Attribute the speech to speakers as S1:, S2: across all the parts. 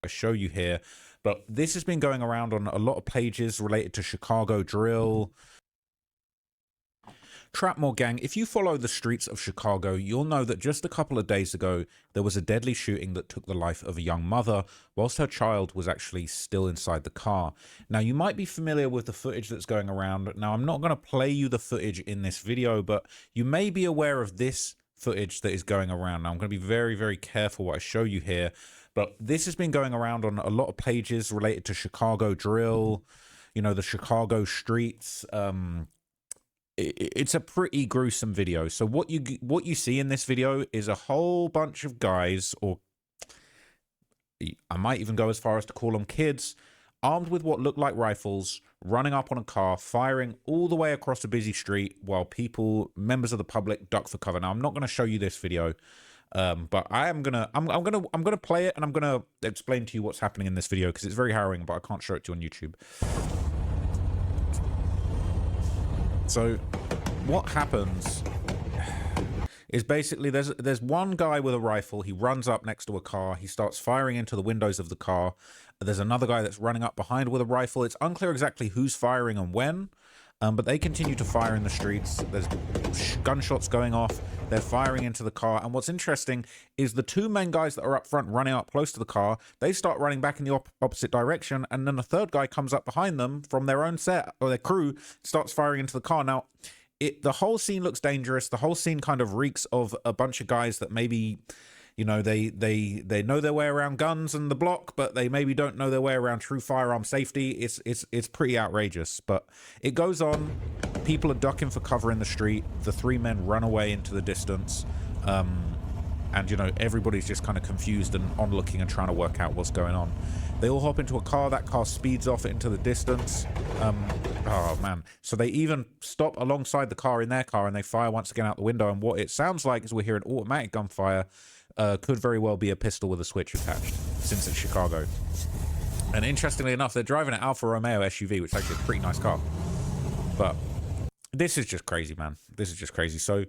S1: show you here, but this has been going around on a lot of pages related to Chicago drill. Trapmore gang, if you follow the streets of Chicago, you'll know that just a couple of days ago, there was a deadly shooting that took the life of a young mother, whilst her child was actually still inside the car. Now, you might be familiar with the footage that's going around. Now, I'm not going to play you the footage in this video, but you may be aware of this footage that is going around. Now, I'm going to be very, very careful what I show you here, but this has been going around on a lot of pages related to Chicago drill, you know, the Chicago streets. It's a pretty gruesome video. So what you see in this video is a whole bunch of guys, or I might even go as far as to call them kids, armed with what look like rifles, running up on a car, firing all the way across a busy street while people, members of the public, duck for cover. Now, I'm not going to show you this video, but I'm gonna play it, and I'm gonna explain to you what's happening in this video because it's very harrowing, but I can't show it to you on YouTube. So what happens is basically there's one guy with a rifle. He runs up next to a car. He starts firing into the windows of the car. There's another guy that's running up behind with a rifle. It's unclear exactly who's firing and when, but they continue to fire in the streets. There's gunshots going off. They're firing into the car. And what's interesting is the two main guys that are up front running up close to the car, they start running back in the opposite direction. And then a third guy comes up behind them from their own set, or their crew, starts firing into the car. Now, the whole scene looks dangerous. The whole scene kind of reeks of a bunch of guys that maybe, you know, they know their way around guns and the block, but they maybe don't know their way around true firearm safety. It's pretty outrageous, but it goes on. People are ducking for cover in the street. The three men run away into the distance, and you know, everybody's just kind of confused and onlooking and trying to work out what's going on. They all hop into a car. That car speeds off into the distance. Oh man! So they even stop alongside the car in their car, and they fire once again out the window. And what it sounds like is we're hearing automatic gunfire. Could very well be a pistol with a switch attached, since it's Chicago. And interestingly enough, they're driving an Alfa Romeo SUV, which is actually a pretty nice car. But this is just crazy, man. This is just crazy. So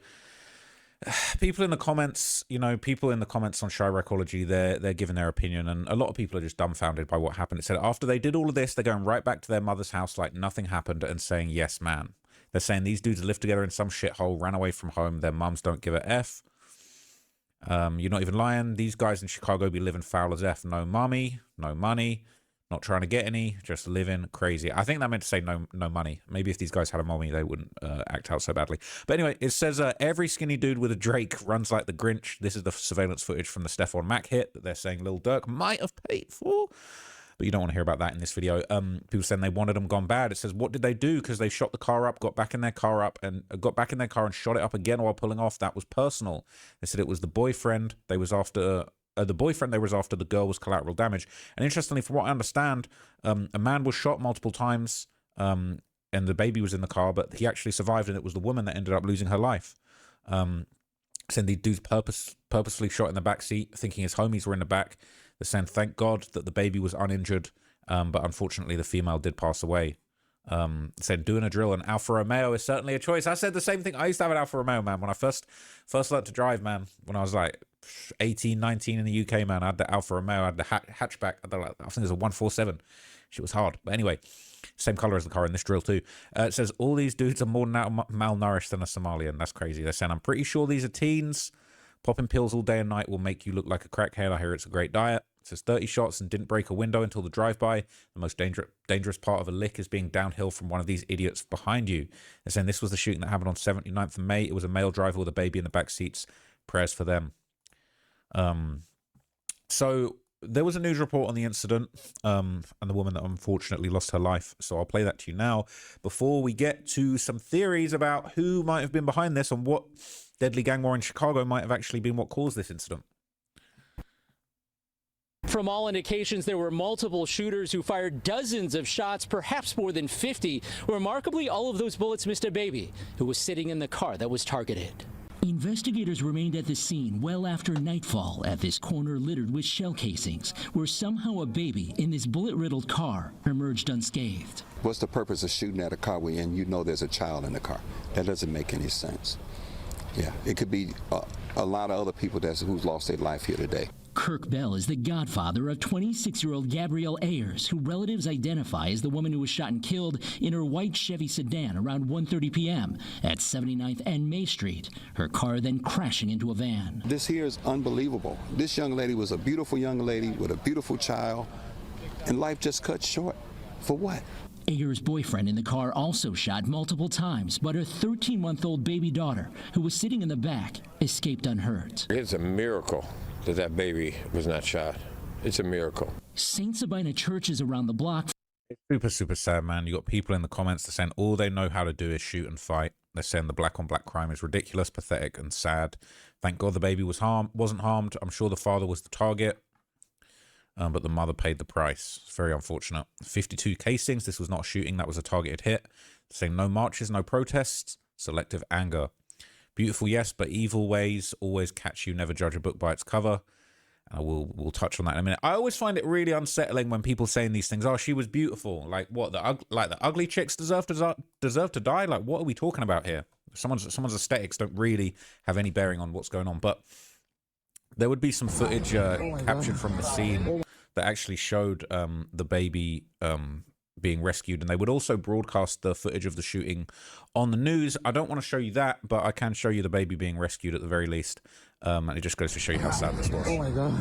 S1: people in the comments, you know, people in the comments on Chiracology, they're giving their opinion, and a lot of people are just dumbfounded by what happened. It said after they did all of this, they're going right back to their mother's house like nothing happened and saying, yes, man. They're saying these dudes live together in some shithole, ran away from home. Their mums don't give a F. You're not even lying. These guys in Chicago be living foul as F. No mommy, no money, not trying to get any, just living crazy. I think that meant to say no money. Maybe if these guys had a mommy, they wouldn't act out so badly. But anyway, it says every skinny dude with a Drake runs like the Grinch. This is the surveillance footage from the Dishontmc hit that they're saying Lil Durk might have paid for. But you don't want to hear about that in this video. People saying they wanted them gone bad. It says, what did they do? Because they shot the car up, got back in their car and shot it up again while pulling off. That was personal. They said it was the boyfriend they was after. The girl was collateral damage. And interestingly, from what I understand, a man was shot multiple times, and the baby was in the car, but he actually survived, and it was the woman that ended up losing her life. Saying these dudes purposefully shot in the back seat, thinking his homies were in the back. They're saying, thank God that the baby was uninjured, but unfortunately the female did pass away. Said doing a drill, an Alfa Romeo is certainly a choice. I said the same thing. I used to have an Alfa Romeo, man, when I first learned to drive, man, when I was like 18, 19 in the UK, man. I had the Alfa Romeo, I had the hatchback. I think it was a 147. Shit was hard. But anyway, same color as the car in this drill too. It says all these dudes are more malnourished than a Somalian. That's crazy. They're saying, I'm pretty sure these are teens. Popping pills all day and night will make you look like a crackhead. I hear it's a great diet. It says 30 shots and didn't break a window until the drive-by. The most dangerous part of a lick is being downhill from one of these idiots behind you. They're saying this was the shooting that happened on 79th of May. It was a male driver with a baby in the back seats. Prayers for them. So there was a news report on the incident and the woman that unfortunately lost her life. So I'll play that to you now before we get to some theories about who might have been behind this and what deadly gang war in Chicago might have actually been what caused this incident.
S2: From all indications, there were multiple shooters who fired dozens of shots, perhaps more than 50. Remarkably, all of those bullets missed a baby who was sitting in the car that was targeted.
S3: Investigators remained at the scene well after nightfall at this corner littered with shell casings, where somehow a baby in this bullet-riddled car emerged unscathed.
S4: What's the purpose of shooting at a car when you know there's a child in the car? That doesn't make any sense. Yeah, it could be a lot of other people who's lost their life here today.
S3: Kirk Bell is the godfather of 26-year-old Gabryel Ayers, who relatives identify as the woman who was shot and killed in her white Chevy sedan around 1:30 p.m. at 79th and May Street, her car then crashing into a van.
S4: This here is unbelievable. This young lady was a beautiful young lady with a beautiful child, and life just cut short. For what?
S3: Ayers' boyfriend in the car also shot multiple times, but her 13-month-old baby daughter, who was sitting in the back, escaped unhurt.
S5: It's a miracle that that baby was not shot. It's a miracle.
S3: St. Sabina churches around the block.
S1: Super sad, man. You got people in the comments that saying all they know how to do is shoot and fight. They're saying the black on black crime is ridiculous, pathetic, and sad. Thank God the baby wasn't harmed. I'm sure the father was the target, but the mother paid the price. It's very unfortunate. 52 casings. This was not a shooting. That was a targeted hit. Saying no marches, no protests. Selective anger. Beautiful, yes, but evil ways always catch you. Never judge a book by its cover. And we'll touch on that in a minute. I always find it really unsettling when people saying these things. Oh, she was beautiful. Like what? The ugly chicks deserve to die. Like what are we talking about here? Someone's aesthetics don't really have any bearing on what's going on. But there would be some footage captured from the scene that actually showed the baby being rescued, and they would also broadcast the footage of the shooting on the news. I don't want to show you that, but I can show you the baby being rescued at the very least, and it just goes to show you how sad this was.
S6: Oh my god.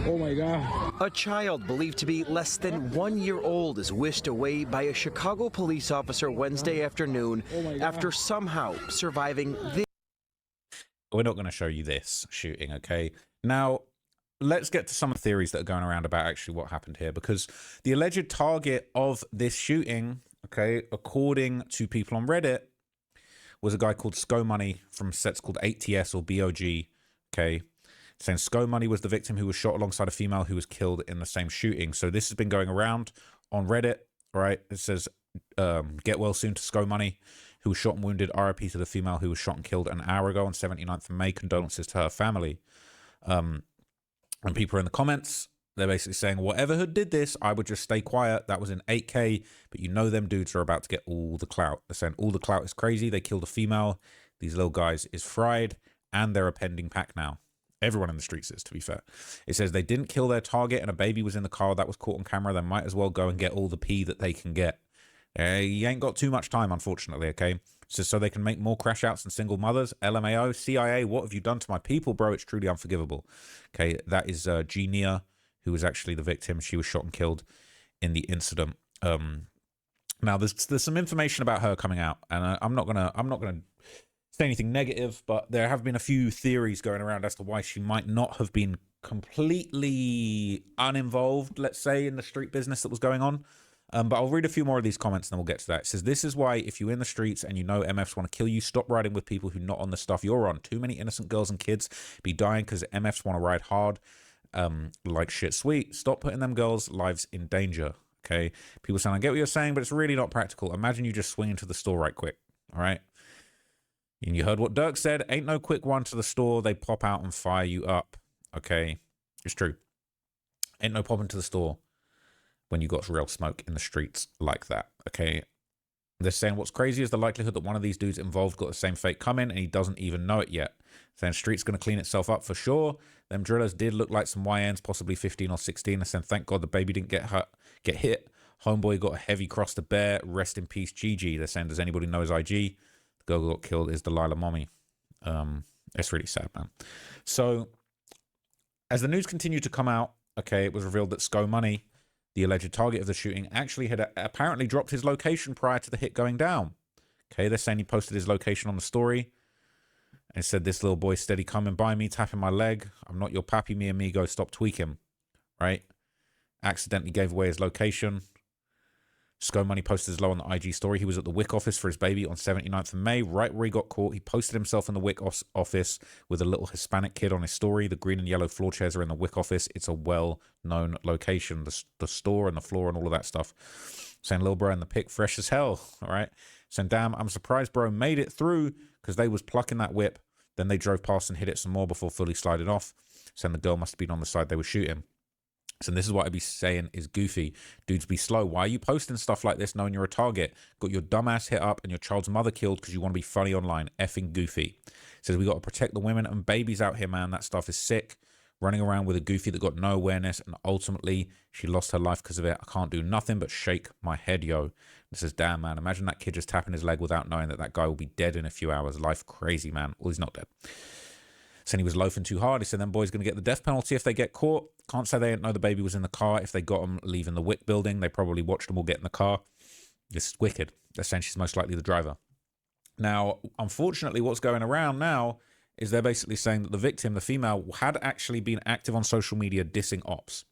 S6: Oh my god.
S7: A child believed to be less than 1 year old is whisked away by a Chicago police officer Wednesday afternoon after somehow surviving this.
S1: We're not going to show you this shooting, okay? Now, let's get to some of the theories that are going around about actually what happened here, because the alleged target of this shooting, okay, according to people on Reddit, was a guy called SCO Money from sets called 8TS or BOG, okay, saying SCO Money was the victim who was shot alongside a female who was killed in the same shooting. So this has been going around on Reddit, right? It says, get well soon to SCO Money, who was shot and wounded. RIP to the female who was shot and killed an hour ago on 79th of May. Condolences to her family. And people are in the comments, they're basically saying, whatever hood did this, I would just stay quiet. That was in 8K, but you know them dudes are about to get all the clout. They're saying all the clout is crazy. They killed a female. These little guys is fried, and they're a pending pack now. Everyone in the streets is, to be fair. It says they didn't kill their target, and a baby was in the car that was caught on camera. They might as well go and get all the pee that they can get. You ain't got too much time, unfortunately, okay? So they can make more crash outs than single mothers. LMAO, CIA, what have you done to my people, bro? It's truly unforgivable. Okay, that is Genia, who was actually the victim. She was shot and killed in the incident. Now there's some information about her coming out, and I'm not gonna say anything negative, but there have been a few theories going around as to why she might not have been completely uninvolved, let's say, in the street business that was going on. But I'll read a few more of these comments and then we'll get to that. It says, this is why if you're in the streets and you know MFs want to kill you, stop riding with people who are not on the stuff you're on. Too many innocent girls and kids be dying because MFs want to ride hard like shit sweet. Stop putting them girls' lives in danger, okay? People saying, I get what you're saying, but it's really not practical. Imagine you just swing into the store right quick, all right? And you heard what Dirk said, ain't no quick run to the store. They pop out and fire you up, okay? It's true. Ain't no popping to the store when you got real smoke in the streets like that, okay? They're saying what's crazy is the likelihood that one of these dudes involved got the same fate coming and he doesn't even know it yet. Saying street's going to clean itself up for sure. Them drillers did look like some YNs, possibly 15 or 16. They're saying thank God the baby didn't get hit. Homeboy got a heavy cross to bear. Rest in peace, GG. They're saying, does anybody know his IG? The girl who got killed is Delilah Mommy. It's really sad, man. So as the news continued to come out, okay, it was revealed that SCO Money, the alleged target of the shooting, actually had apparently dropped his location prior to the hit going down. Okay, they're saying he posted his location on the story and said, this little boy steady coming by me, tapping my leg. I'm not your pappy, me amigo, stop tweaking. Right? Accidentally gave away his location. SCO Money posted his low on the IG story. He was at the WIC office for his baby on 79th of May, right where he got caught. He posted himself in the WIC office with a little Hispanic kid on his story. The green and yellow floor chairs are in the WIC office. It's a well-known location. The store and the floor and all of that stuff. Saying, little bro in the pic, fresh as hell. All right. Saying, damn, I'm surprised bro made it through because they was plucking that whip. Then they drove past and hit it some more before fully sliding off. Saying the girl must have been on the side they were shooting. So this is what I'd be saying is goofy. Dudes, be slow. Why are you posting stuff like this knowing you're a target? Got your dumbass hit up and your child's mother killed because you want to be funny online. Effing goofy. Says we got to protect the women and babies out here, man. That stuff is sick. running around with a goofy that got no awareness, and ultimately she lost her life because of it. I can't do nothing but shake my head, yo. This is damn, man. Imagine that kid just tapping his leg without knowing that that guy will be dead in a few hours. Life crazy, man. Well, he's not dead. Said he was loafing too hard. He said them boys going to get the death penalty if they get caught. Can't say they didn't know the baby was in the car. If they got them leaving the WIC building, they probably watched them all get in the car. This is wicked. They're saying she's most likely the driver. Now, unfortunately, what's going around now is they're basically saying that the victim, the female, had actually been active on social media dissing ops.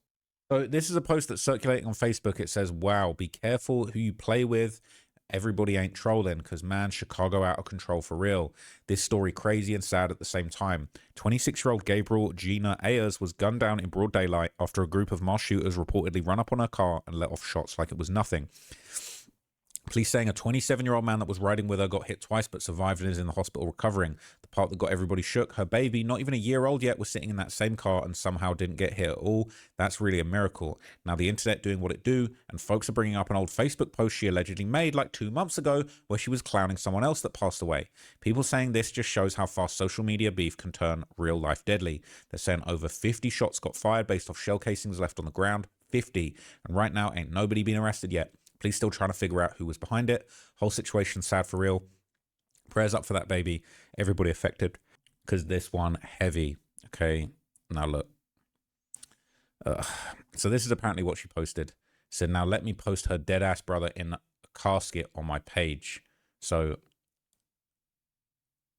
S1: So this is a post that's circulating on Facebook. It says, wow, be careful who you play with. Everybody ain't trolling because, man, Chicago out of control for real. This story crazy and sad at the same time. 26-year-old Gabryel Gina Ayers was gunned down in broad daylight after a group of masked shooters reportedly run up on her car and let off shots like it was nothing. Police saying a 27-year-old man that was riding with her got hit twice but survived and is in the hospital recovering. The part that got everybody shook, her baby, not even a year old yet, was sitting in that same car and somehow didn't get hit at all. That's really a miracle. Now the internet doing what it do, and folks are bringing up an old Facebook post she allegedly made like 2 months ago where she was clowning someone else that passed away. People saying this just shows how fast social media beef can turn real life deadly. They're saying over 50 shots got fired based off shell casings left on the ground. 50. And right now ain't nobody been arrested yet. Police still trying to figure out who was behind it. Whole situation sad for real. Prayers up for that baby. Everybody affected. Because this one heavy. Okay. Now look. So this is apparently what she posted. Said, now let me post her dead ass brother in a casket on my page. So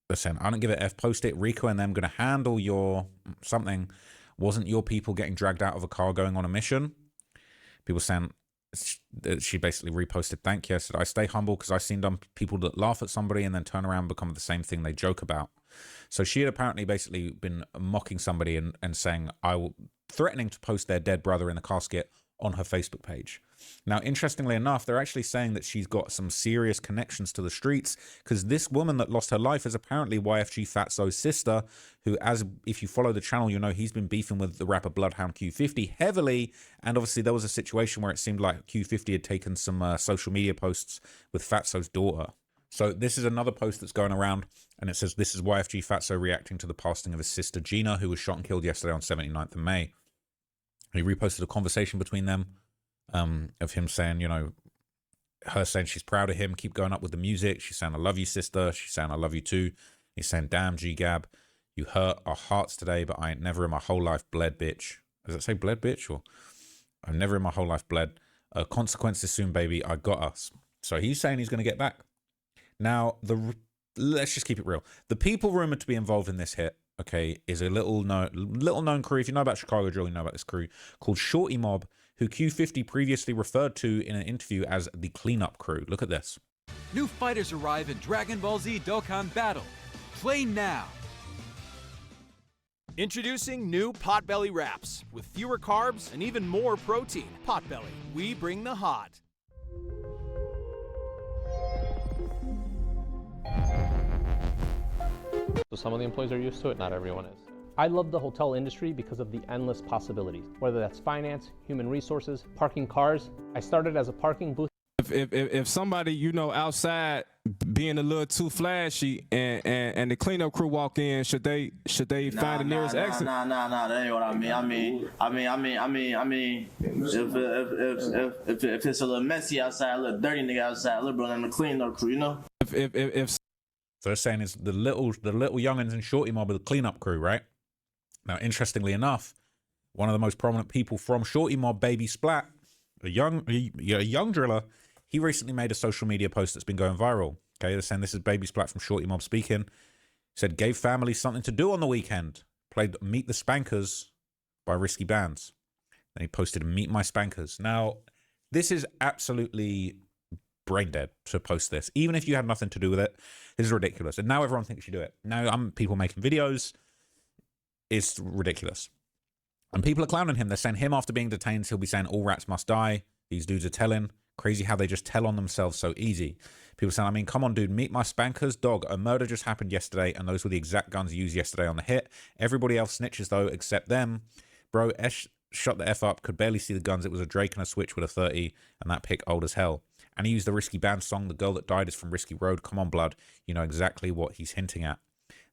S1: they're saying, I don't give a F. Post it. Rico and them going to handle your something. Wasn't your people getting dragged out of a car going on a mission? People saying, she basically reposted, thank you. I said, I stay humble because I've seen dumb people that laugh at somebody and then turn around and become the same thing they joke about. So she had apparently basically been mocking somebody and saying, threatening to post their dead brother in the casket on her Facebook page. Now, interestingly enough, they're actually saying that she's got some serious connections to the streets because this woman that lost her life is apparently YFG Fatso's sister, who, as if you follow the channel, you know he's been beefing with the rapper Bloodhound Q50 heavily. And obviously there was a situation where it seemed like Q50 had taken some social media posts with Fatso's daughter. So this is another post that's going around, and it says, this is YFG Fatso reacting to the passing of his sister Gina, who was shot and killed yesterday on 79th of May. He reposted a conversation between them of him saying, you know, her saying she's proud of him, keep going up with the music. She's saying, I love you, sister. She's saying, I love you too. He's saying, damn, G-Gab, you hurt our hearts today, but I ain't never in my whole life bled, bitch. Does it say bled, bitch? Or I've never in my whole life bled. Consequences soon, baby. I got us. So he's saying he's going to get back. Now, let's just keep it real. The people rumored to be involved in this hit, okay, is a little known crew. If you know about Chicago drill, you know about this crew called Shorty Mob, who Q50 previously referred to in an interview as the cleanup crew. Look at this.
S8: New fighters arrive in Dragon Ball Z Dokkan Battle. Play now. Introducing new Potbelly wraps with fewer carbs and even more protein. Potbelly, we bring the hot.
S9: So some of the employees are used to it, not everyone is. I love the hotel industry because of the endless possibilities, whether that's finance, human resources, parking cars. I started as a parking booth.
S6: If somebody, you know, outside being a little too flashy and the cleanup crew walk in, should they find the nearest exit?
S10: Nah, that ain't what I mean. I mean, if it's a little messy outside, a little dirty nigga outside, a little bro in the cleanup crew, you know?
S6: If
S1: So they're saying it's the little youngins and Shorty Mob of the cleanup crew, right? Now, interestingly enough, one of the most prominent people from Shorty Mob, Baby Splat, a young driller, he recently made a social media post that's been going viral. Okay, they're saying this is Baby Splat from Shorty Mob speaking. He said, gave families something to do on the weekend. Played Meet the Spankers by Risky Bands. Then he posted Meet My Spankers. Now, this is absolutely brain dead to post this. Even if you had nothing to do with it, this is ridiculous. And now everyone thinks you do it. Now people making videos. It's ridiculous. And people are clowning him. They're saying him after being detained, he'll be saying all rats must die. These dudes are telling. Crazy how they just tell on themselves so easy. People saying, I mean, come on, dude, meet my spankers. Dog, a murder just happened yesterday, and those were the exact guns used yesterday on the hit. Everybody else snitches, though, except them. Bro, Esh shut the F up, could barely see the guns. It was a Drake and a Switch with a 30, and that pick old as hell. And he used the Risky Band song, The Girl That Died is from Risky Road. Come on, blood. You know exactly what he's hinting at.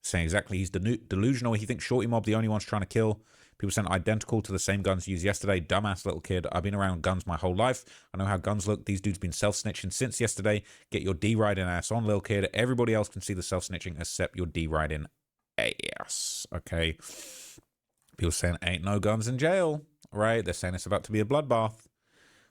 S1: Saying exactly he's delusional. He thinks Shorty Mob the only one's trying to kill. People saying identical to the same guns used yesterday. Dumbass little kid. I've been around guns my whole life. I know how guns look. These dudes been self-snitching since yesterday. Get your D-riding ass on, little kid. Everybody else can see the self-snitching except your D-riding ass. Okay. People saying ain't no guns in jail. Right? They're saying it's about to be a bloodbath.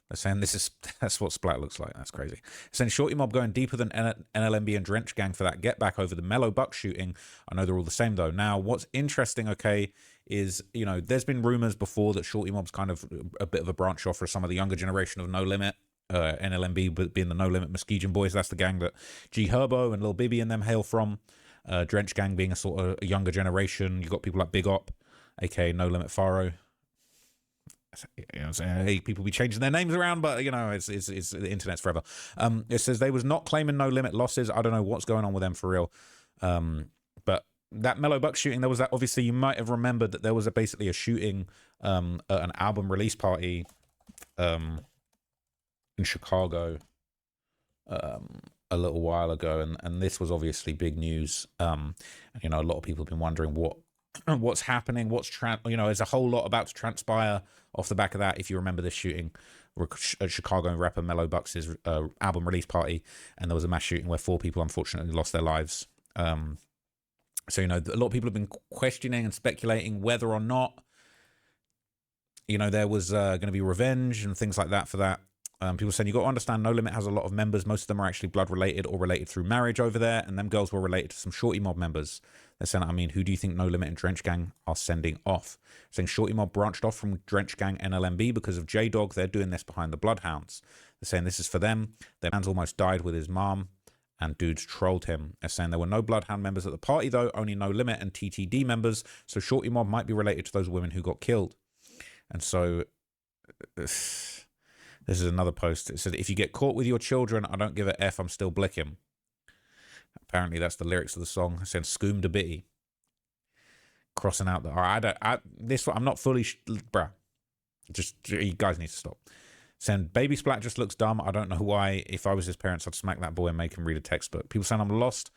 S1: They're saying that's what Splat looks like. That's crazy. Saying Shorty Mob going deeper than NLMB and Drench Gang for that get back over the Mellow Buck shooting. I know they're all the same though. Now, what's interesting, okay, is, you know, there's been rumors before that Shorty Mob's kind of a bit of a branch off for some of the younger generation of No Limit. NLMB being the No Limit Muskegon Boys. That's the gang that G Herbo and Lil Bibby and them hail from. Drench Gang being a sort of a younger generation. You've got people like Big Op, aka No Limit Faro. You know what I'm saying? Hey, people be changing their names around, but you know, it's the internet's forever. It says they was not claiming no limit losses. I don't know what's going on with them for real. But that Mellow Buck shooting, there was that, obviously you might have remembered that there was basically a shooting at an album release party in Chicago a little while ago, and this was obviously big news. You know, a lot of people have been wondering what's happening, you know, there's a whole lot about to transpire off the back of that. If you remember this shooting at Chicago rapper Mellow Bucks' album release party, and there was a mass shooting where 4 people unfortunately lost their lives. So, you know, a lot of people have been questioning and speculating whether or not, you know, there was going to be revenge and things like that for that. People saying, you got to understand, No Limit has a lot of members. Most of them are actually blood related or related through marriage over there. And them girls were related to some Shorty Mob members. They're saying, I mean, who do you think No Limit and Drench Gang are sending off? Saying Shorty Mob branched off from Drench Gang NLMB because of J-Dog. They're doing this behind the Bloodhounds. They're saying this is for them. Their man's almost died with his mom, and dudes trolled him. They're saying there were no Bloodhound members at the party, though, only No Limit and TTD members. So Shorty Mob might be related to those women who got killed. And so... This is another post. It said, if you get caught with your children, I don't give a F, I'm still blicking. Apparently that's the lyrics of the song. It said, Scoom da bitty. Crossing out the... I'm not fully... bruh. Just, you guys need to stop. Saying, Baby Splat just looks dumb. I don't know why. If I was his parents, I'd smack that boy and make him read a textbook. People saying I'm lost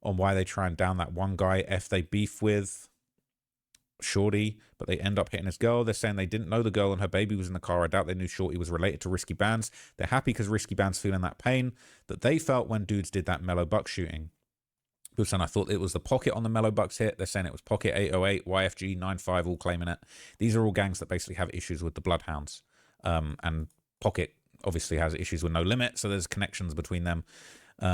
S1: on why they try and down that one guy. F they beef with Shorty, but they end up hitting his girl. They're saying they didn't know the girl and her baby was in the car. I doubt they knew Shorty was related to Risky Bands. They're happy because Risky Bands feeling that pain that they felt when dudes did that Mellow Buck shooting. People saying I thought it was the Pocket on the Mellow Bucks hit. They're saying it was Pocket 808, YFG 95, all claiming it. These are all gangs that basically have issues with the Bloodhounds. And Pocket obviously has issues with No Limit, so there's connections between them.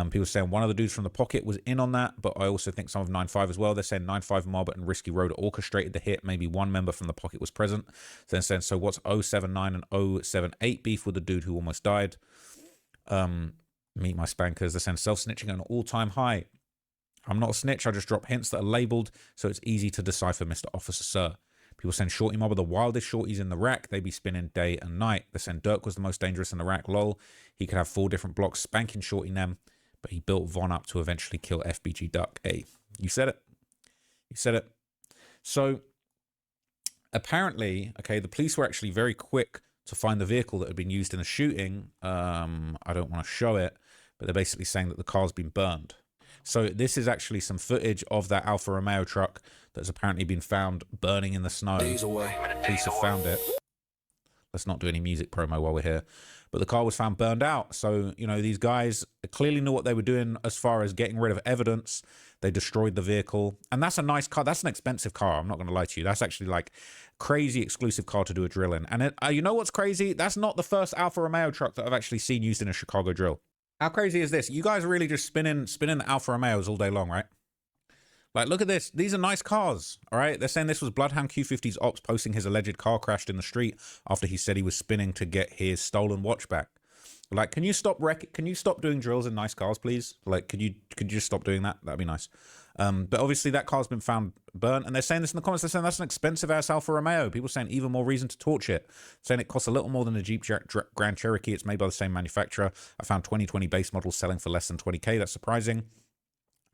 S1: People saying one of the dudes from the Pocket was in on that, but I also think some of 9-5 as well. They're saying 9-5 Mob and Risky Road orchestrated the hit. Maybe one member from the Pocket was present. So they're saying, so what's 079 and 078 beef with the dude who almost died? Meet my spankers. They're saying self-snitching at an all-time high. I'm not a snitch. I just drop hints that are labeled, so it's easy to decipher, Mr. Officer, sir. People saying Shorty Mob are the wildest shorties in the rack. They be spinning day and night. They're saying Dirk was the most dangerous in the rack. Lol. He could have 4 different blocks spanking Shorty Nem. But he built Von up to eventually kill FBG Duck. Hey, you said it. You said it. So, apparently, okay, the police were actually very quick to find the vehicle that had been used in the shooting. I don't want to show it, but they're basically saying that the car's been burned. So, this is actually some footage of that Alfa Romeo truck that's apparently been found burning in the snow. Police have found it. Let's not do any music promo while we're here. But the car was found burned out. So, you know, these guys clearly knew what they were doing as far as getting rid of evidence. They destroyed the vehicle. And that's a nice car. That's an expensive car. I'm not going to lie to you. That's actually like crazy exclusive car to do a drill in. And you know what's crazy? That's not the first Alfa Romeo truck that I've actually seen used in a Chicago drill. How crazy is this? You guys are really just spinning the Alfa Romeos all day long, right? Like, look at this. These are nice cars, all right? They're saying this was Bloodhound Q50's ops posting his alleged car crashed in the street after he said he was spinning to get his stolen watch back. Like, can you stop doing drills in nice cars, please? Like, could you just stop doing that? That'd be nice. But obviously that car's been found burnt, and they're saying this in the comments. They're saying that's an expensive-ass Alfa Romeo. People saying even more reason to torch it. Saying it costs a little more than a Jeep Grand Cherokee. It's made by the same manufacturer. I found 2020 base models selling for less than 20K. That's surprising.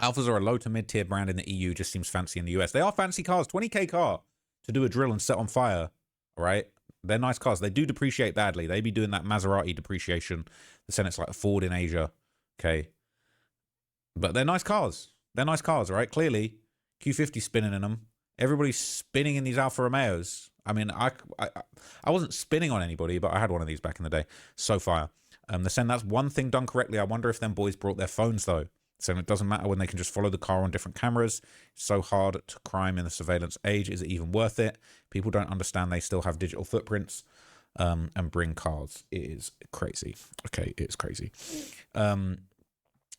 S1: Alphas are a low to mid-tier brand in the EU, just seems fancy in the US. They are fancy cars, 20K car to do a drill and set on fire, all right? They're nice cars. They do depreciate badly. They be doing that Maserati depreciation. They're saying it's like a Ford in Asia, okay? But they're nice cars. They're nice cars, all right? Clearly, Q50 spinning in them. Everybody's spinning in these Alfa Romeos, I mean, I wasn't spinning on anybody, but I had one of these back in the day. So fire. They're saying that's one thing done correctly. I wonder if them boys brought their phones, though. Saying it doesn't matter when they can just follow the car on different cameras. It's so hard to crime in the surveillance age. Is it even worth it? People don't understand they still have digital footprints and bring cars. It is crazy. Okay, it's crazy.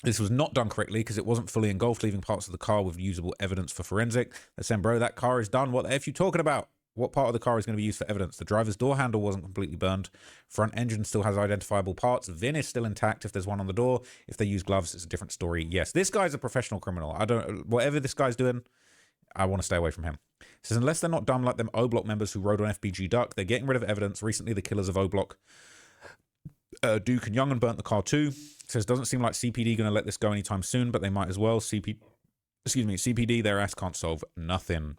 S1: This was not done correctly because it wasn't fully engulfed, leaving parts of the car with usable evidence for forensic. They're saying, bro, that car is done. What the F you talking about? What part of the car is going to be used for evidence? The driver's door handle wasn't completely burned. Front engine still has identifiable parts. VIN is still intact if there's one on the door. If they use gloves, it's a different story. Yes, this guy's a professional criminal. Whatever this guy's doing, I want to stay away from him. It says, unless they're not dumb like them O-Block members who rode on FBG Duck, they're getting rid of evidence. Recently, the killers of O-Block, Duke and Young, and burnt the car too. It says, doesn't seem like CPD going to let this go anytime soon, but they might as well. CPD, their ass can't solve nothing.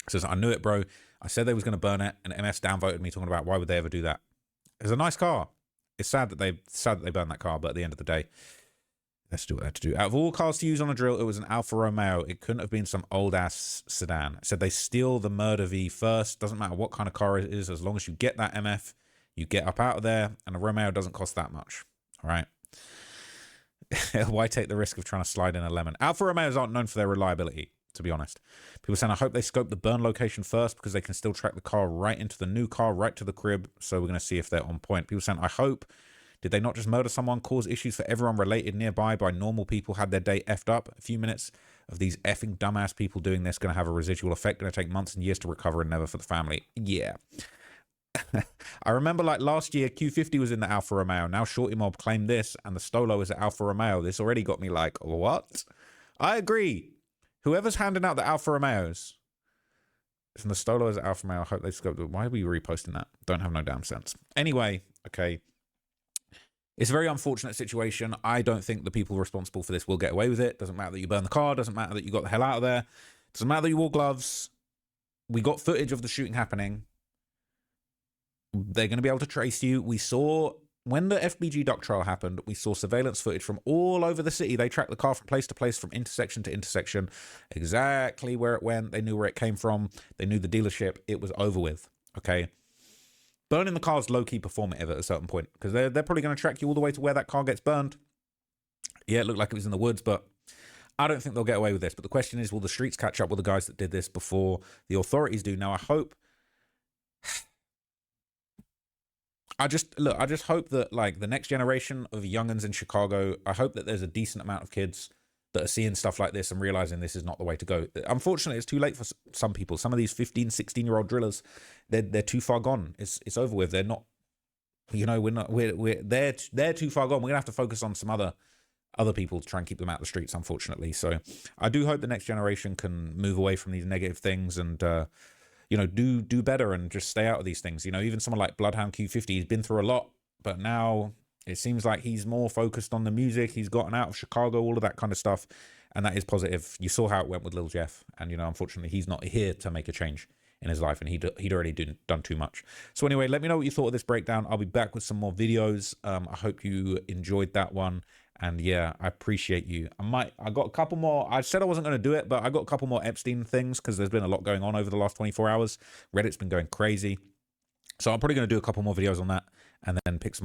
S1: It says, I knew it, bro. I said they was going to burn it, and MS downvoted me talking about why would they ever do that. It's a nice car. It's sad that they burned that car, but at the end of the day, let's do what they had to do. Out of all cars to use on a drill, it was an Alfa Romeo. It couldn't have been some old-ass sedan. It said they steal the murder V first. Doesn't matter what kind of car it is, as long as you get that MF, you get up out of there, and a Romeo doesn't cost that much. All right? Why take the risk of trying to slide in a lemon? Alfa Romeos aren't known for their reliability, to be honest. People saying, I hope they scope the burn location first because they can still track the car right into the new car, right to the crib. So we're going to see if they're on point. People saying, I hope. Did they not just murder someone, cause issues for everyone related nearby by normal people, had their day effed up? A few minutes of these effing dumbass people doing this going to have a residual effect, going to take months and years to recover and never for the family. Yeah. I remember like last year, Q50 was in the Alfa Romeo. Now Shorty Mob claimed this and the Stolo is at Alfa Romeo. This already got me like, what? I agree. Whoever's handing out the Alfa Romeos and the Stolo is at Alfa Romeo, I hope they scoped it. Why are we reposting that? Don't have no damn sense. Anyway, okay. It's a very unfortunate situation. I don't think the people responsible for this will get away with it. Doesn't matter that you burn the car. Doesn't matter that you got the hell out of there. Doesn't matter that you wore gloves. We got footage of the shooting happening. They're going to be able to trace you. We saw, when the FBG Duck trial happened, we saw surveillance footage from all over the city. They tracked the car from place to place, from intersection to intersection, exactly where it went. They knew where it came from. They knew the dealership. It was over with, okay? Burning the car is low-key performative at a certain point because they're probably going to track you all the way to where that car gets burned. Yeah, it looked like it was in the woods, but I don't think they'll get away with this. But the question is, will the streets catch up with the guys that did this before the authorities do? Now, I just hope that like the next generation of youngins in Chicago, I hope that there's a decent amount of kids that are seeing stuff like this and realizing this is not the way to go. Unfortunately, it's too late for some people. Some of these 15, 16-year-old drillers, they're too far gone. It's over with. They're not, you know, they're too far gone. We're gonna have to focus on some other people to try and keep them out of the streets, unfortunately. So I do hope the next generation can move away from these negative things and you know, do better and just stay out of these things. You know, even someone like Bloodhound Q50, he's been through a lot, but now it seems like he's more focused on the music. He's gotten out of Chicago, all of that kind of stuff, and that is positive. You saw how it went with Lil Jeff, and, you know, unfortunately, he's not here to make a change in his life, and he'd already done too much. So anyway, let me know what you thought of this breakdown. I'll be back with some more videos. I hope you enjoyed that one. And yeah, I appreciate you. I got a couple more. I said I wasn't going to do it, but I got a couple more Epstein things because there's been a lot going on over the last 24 hours. Reddit's been going crazy. So I'm probably going to do a couple more videos on that and then pick some other